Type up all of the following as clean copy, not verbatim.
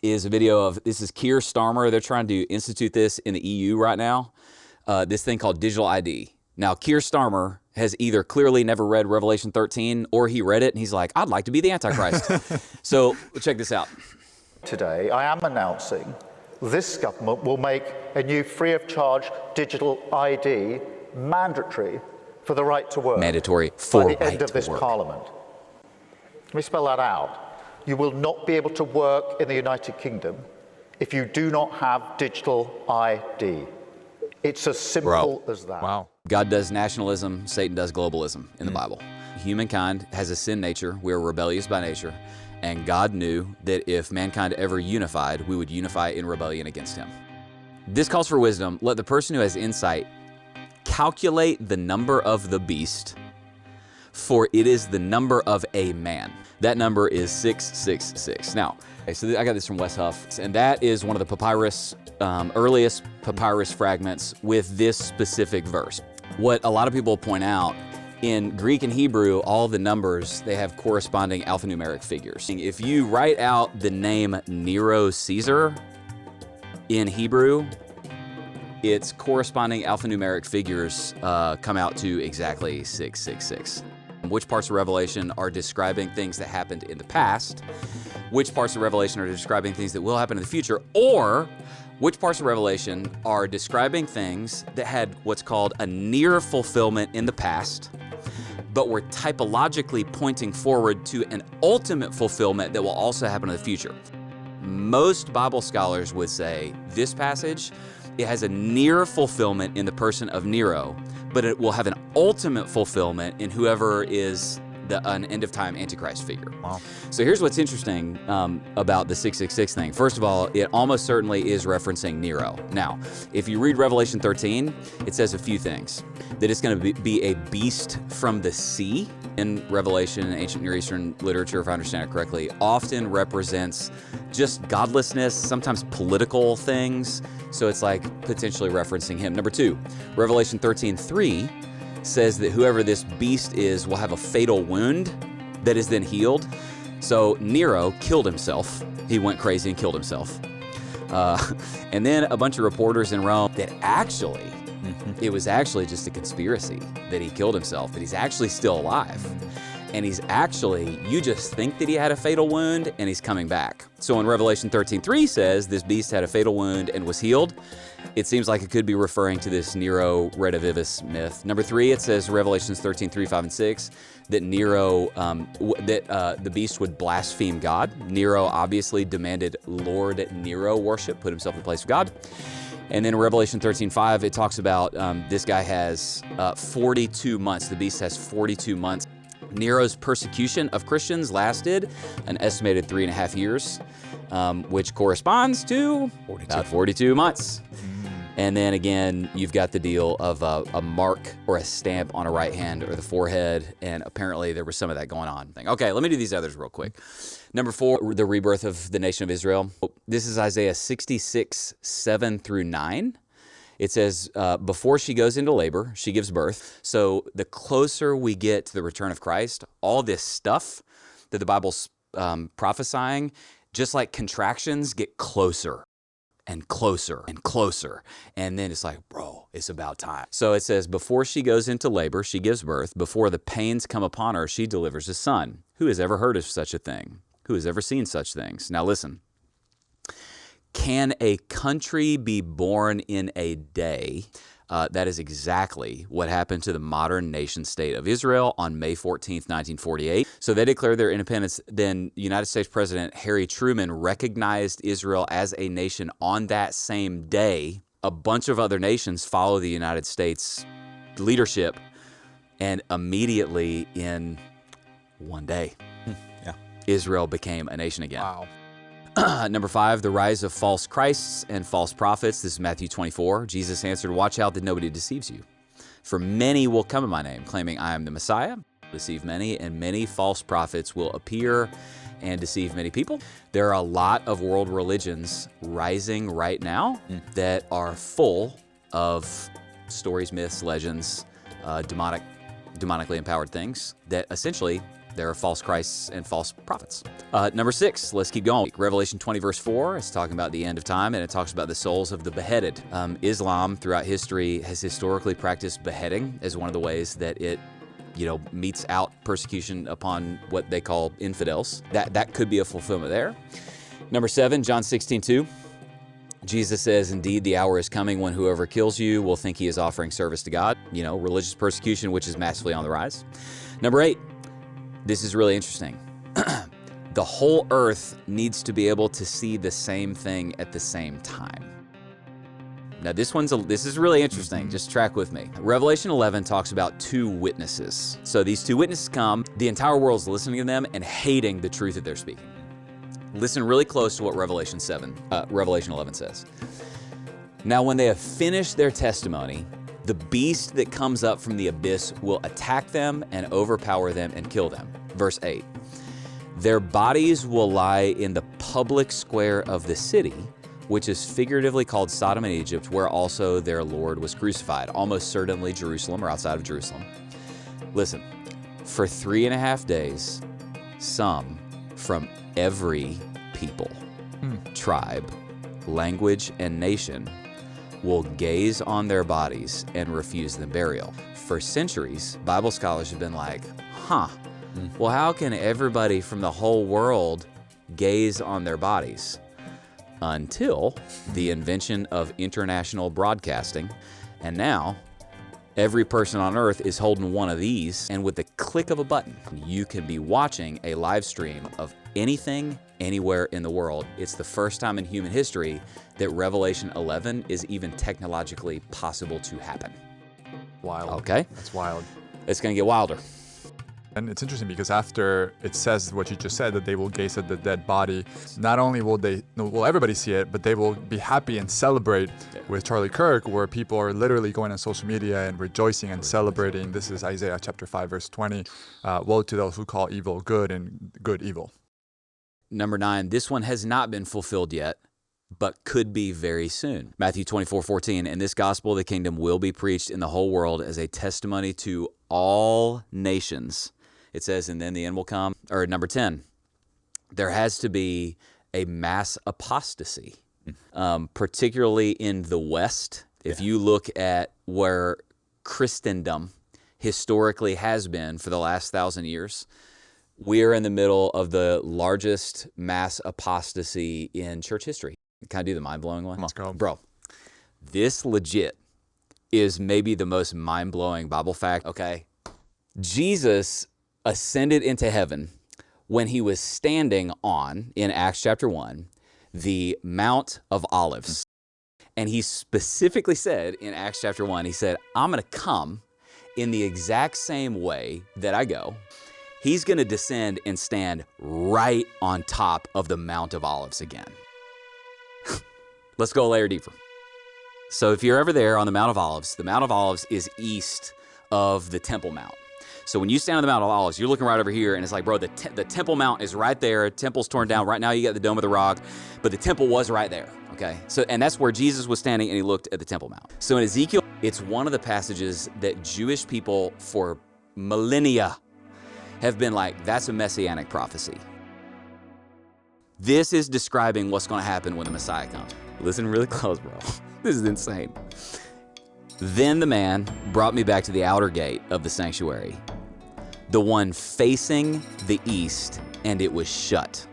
is a video of, this is Keir Starmer. They're trying to institute this in the EU right now, this thing called digital ID. Now, Keir Starmer has either clearly never read Revelation 13 or he read it and he's like, I'd like to be the Antichrist. So check this out. Today, I am announcing this government will make a new free of charge digital ID mandatory for the right to work. Mandatory for by the end of this work. Parliament. Let me spell that out. You will not be able to work in the United Kingdom if you do not have digital ID. It's as simple as that. Wow. God does nationalism, Satan does globalism in the Bible. Humankind has a sin nature. We're rebellious by nature. And God knew that if mankind ever unified, we would unify in rebellion against him. This calls for wisdom. Let the person who has insight calculate the number of the beast, for it is the number of a man. That number is 666. Now, okay, so I got this from Wes Huff, and that is one of the papyrus, earliest papyrus fragments with this specific verse. What a lot of people point out, in Greek and Hebrew, all the numbers, they have corresponding alphanumeric figures. If you write out the name Nero Caesar in Hebrew, its corresponding alphanumeric figures come out to exactly 666. Which parts of Revelation are describing things that happened in the past? Which parts of Revelation are describing things that will happen in the future? Or which parts of Revelation are describing things that had what's called a near fulfillment in the past, but were typologically pointing forward to an ultimate fulfillment that will also happen in the future? Most Bible scholars would say this passage, it has a near fulfillment in the person of Nero, but it will have an ultimate fulfillment in whoever is an end-of-time Antichrist figure. Wow. So here's what's interesting about the 666 thing. First of all, it almost certainly is referencing Nero. Now, if you read Revelation 13, it says a few things. That it's going to be a beast from the sea. In Revelation and ancient Near Eastern literature, if I understand it correctly, often represents just godlessness, sometimes political things. So it's like potentially referencing him. Number two, Revelation 13:3 says that whoever this beast is will have a fatal wound that is then healed. So Nero killed himself. He went crazy and killed himself. And then a bunch of reporters in Rome that actually, it was actually just a conspiracy that he killed himself, that he's actually still alive. And he's actually, you just think that he had a fatal wound and he's coming back. So when Revelation 13:3 says this beast had a fatal wound and was healed, it seems like it could be referring to this Nero redivivus myth. Number three, it says Revelations 13:3, 5, and 6, that Nero, the beast would blaspheme God. Nero obviously demanded Lord Nero worship, put himself in the place of God. And then Revelation 13:5, it talks about this guy has 42 months. The beast has 42 months. Nero's persecution of Christians lasted an estimated 3.5 years, which corresponds to about 42 months. And then again, you've got the deal of a mark or a stamp on a right hand or the forehead, and apparently there was some of that going on. Okay, let me do these others real quick. Number four, the rebirth of the nation of Israel. This is Isaiah 66, 7 through 9. It says, before she goes into labor, she gives birth. So the closer we get to the return of Christ, all this stuff that the Bible's prophesying, just like contractions, get closer and closer and closer. And then it's like, bro, it's about time. So it says, before she goes into labor, she gives birth. Before the pains come upon her, she delivers a son. Who has ever heard of such a thing? Who has ever seen such things? Now listen. Can a country be born in a day? That is exactly what happened to the modern nation state of Israel on May 14th, 1948. So they declared their independence. Then United States President Harry Truman recognized Israel as a nation on that same day. A bunch of other nations follow the United States leadership, and immediately in one day, Israel became a nation again. Wow. Number five, the rise of false Christs and false prophets. This is Matthew 24. Jesus answered, watch out that nobody deceives you. For many will come in my name, claiming I am the Messiah, deceive many, and many false prophets will appear and deceive many people. There are a lot of world religions rising right now that are full of stories, myths, legends, demonically empowered things that essentially There are false Christs and false prophets. Number 6, let's keep going. Revelation 20 verse 4 is talking about the end of time, and it talks about the souls of the beheaded. Islam throughout history has historically practiced beheading as one of the ways that it metes out persecution upon what they call infidels. That could be a fulfillment there. Number 7, John 16:2. Jesus says, indeed, the hour is coming when whoever kills you will think he is offering service to God. Religious persecution, which is massively on the rise. Number 8, this is really interesting. The whole earth needs to be able to see the same thing at the same time. Now, this is really interesting. Just track with me. Revelation 11 talks about 2 witnesses. So these 2 witnesses come, the entire world's listening to them and hating the truth that they're speaking. Listen really close to what Revelation 11 says. Now, when they have finished their testimony, the beast that comes up from the abyss will attack them and overpower them and kill them. Verse 8. Their bodies will lie in the public square of the city, which is figuratively called Sodom and Egypt, where also their Lord was crucified, almost certainly Jerusalem or outside of Jerusalem. Listen, for 3.5 days, some from every people, tribe, language, and nation will gaze on their bodies and refuse them burial. For centuries, Bible scholars have been like, well, how can everybody from the whole world gaze on their bodies? Until the invention of international broadcasting. And now, every person on earth is holding one of these, and with the click of a button, you can be watching a live stream of anything, anywhere in the world. It's the first time in human history that Revelation 11 is even technologically possible to happen. Wild. Okay? That's wild. It's going to get wilder. And it's interesting because after it says what you just said, that they will gaze at the dead body, not only will everybody see it, but they will be happy and celebrate with Charlie Kirk, where people are literally going on social media and rejoicing and celebrating. This is Isaiah chapter 5, verse 20. Woe to those who call evil good and good evil. Number 9, this one has not been fulfilled yet, but could be very soon. Matthew 24:14, and this gospel of the kingdom will be preached in the whole world as a testimony to all nations. It says, and then the end will come. Or number 10, there has to be a mass apostasy, particularly in the West. If you look at where Christendom historically has been for the last 1,000 years, we're in the middle of the largest mass apostasy in church history. Can I do the mind-blowing one? Let's go. Bro, this legit is maybe the most mind-blowing Bible fact, okay? Jesus ascended into heaven when he was standing on, in Acts chapter 1, the Mount of Olives. And he specifically said in Acts chapter 1, he said, I'm going to come in the exact same way that I go. He's going to descend and stand right on top of the Mount of Olives again. Let's go a layer deeper. So if you're ever there on the Mount of Olives is east of the Temple Mount. So when you stand on the Mount of Olives, you're looking right over here, and it's like, bro, the Temple Mount is right there. Temple's torn down. Right now you got the Dome of the Rock, but the temple was right there, okay? So, and that's where Jesus was standing, and he looked at the Temple Mount. So in Ezekiel, it's one of the passages that Jewish people for millennia have been like, that's a messianic prophecy. This is describing what's going to happen when the Messiah comes. Listen really close, bro. This is insane. Then the man brought me back to the outer gate of the sanctuary, the one facing the east, and it was shut.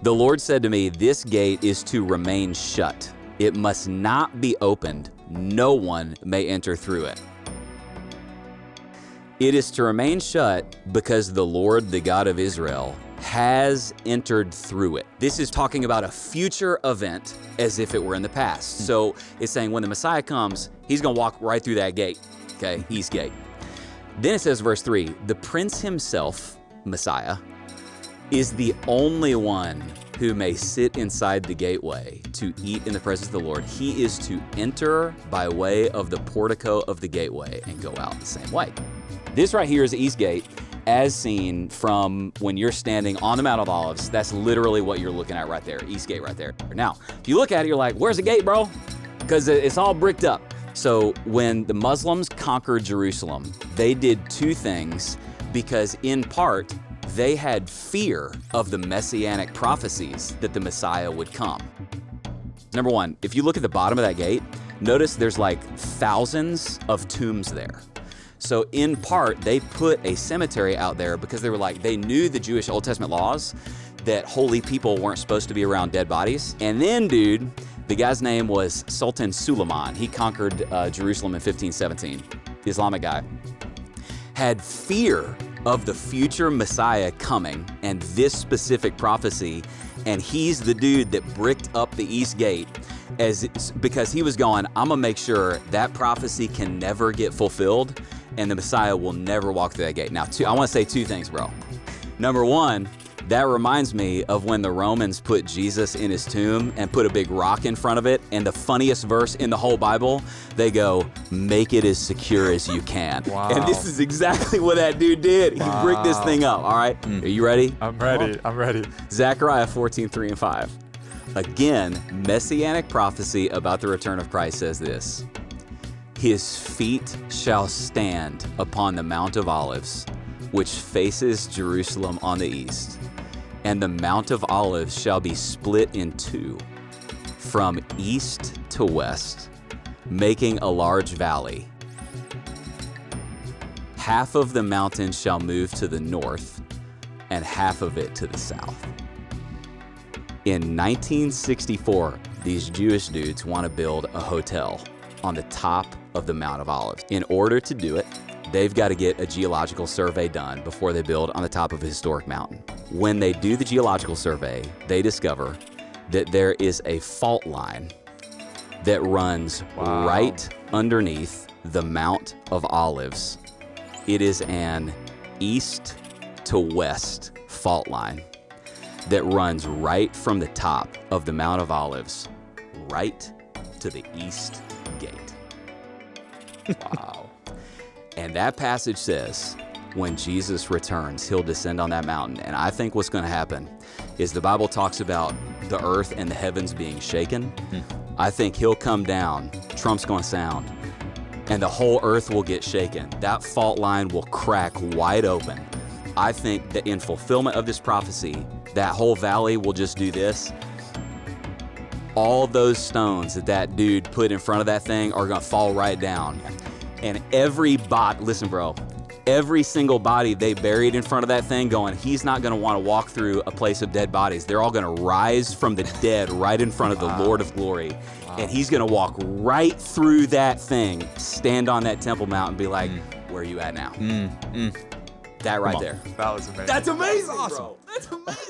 The Lord said to me, this gate is to remain shut. It must not be opened. No one may enter through it. It is to remain shut because the Lord, the God of Israel, has entered through it. This is talking about a future event as if it were in the past. So it's saying when the Messiah comes, he's going to walk right through that gate, okay, east gate. Then it says, verse 3, the prince himself, Messiah, is the only one who may sit inside the gateway to eat in the presence of the Lord. He is to enter by way of the portico of the gateway and go out the same way. This right here is the east gate, as seen from when you're standing on the Mount of Olives. That's literally what you're looking at right there, east gate right there. Now, if you look at it, you're like, where's the gate, bro? Because it's all bricked up. So when the Muslims conquered Jerusalem, they did two things because in part, they had fear of the messianic prophecies that the Messiah would come. Number one, if you look at the bottom of that gate, notice there's like thousands of tombs there. So in part, they put a cemetery out there because they were like, they knew the Jewish Old Testament laws that holy people weren't supposed to be around dead bodies. And then, dude, the guy's name was Sultan Suleiman. He conquered Jerusalem in 1517, the Islamic guy. Had fear of the future Messiah coming and this specific prophecy, and he's the dude that bricked up the East Gate because he was going, I'm gonna make sure that prophecy can never get fulfilled and the Messiah will never walk through that gate. Now, I wanna say two things, bro. Number one, that reminds me of when the Romans put Jesus in his tomb and put a big rock in front of it, and the funniest verse in the whole Bible, they go, make it as secure as you can. Wow. And this is exactly what that dude did. He bricked this thing up, all right? Are you ready? I'm ready. I'm ready. Zechariah 14:3-5. Again, messianic prophecy about the return of Christ says this: his feet shall stand upon the Mount of Olives, which faces Jerusalem on the east. And the Mount of Olives shall be split in two, from east to west, making a large valley. Half of the mountain shall move to the north, and half of it to the south. In 1964, these Jewish dudes want to build a hotel on the top of the Mount of Olives. In order to do it, they've got to get a geological survey done before they build on the top of a historic mountain. When they do the geological survey, they discover that there is a fault line that runs right underneath the Mount of Olives. It is an east to west fault line that runs right from the top of the Mount of Olives right to the east gate. Wow. And that passage says, when Jesus returns, he'll descend on that mountain. And I think what's going to happen is the Bible talks about the earth and the heavens being shaken. I think he'll come down, trump's going to sound, and the whole earth will get shaken. That fault line will crack wide open. I think that in fulfillment of this prophecy, that whole valley will just do this. All those stones that dude put in front of that thing are going to fall right down. And every single body they buried in front of that thing going, he's not going to want to walk through a place of dead bodies. They're all going to rise from the dead right in front of the Lord of glory. And he's going to walk right through that thing, stand on that Temple Mount and be like, where are you at now? That right there. That was amazing. That's amazing, That's awesome. bro. That's amazing.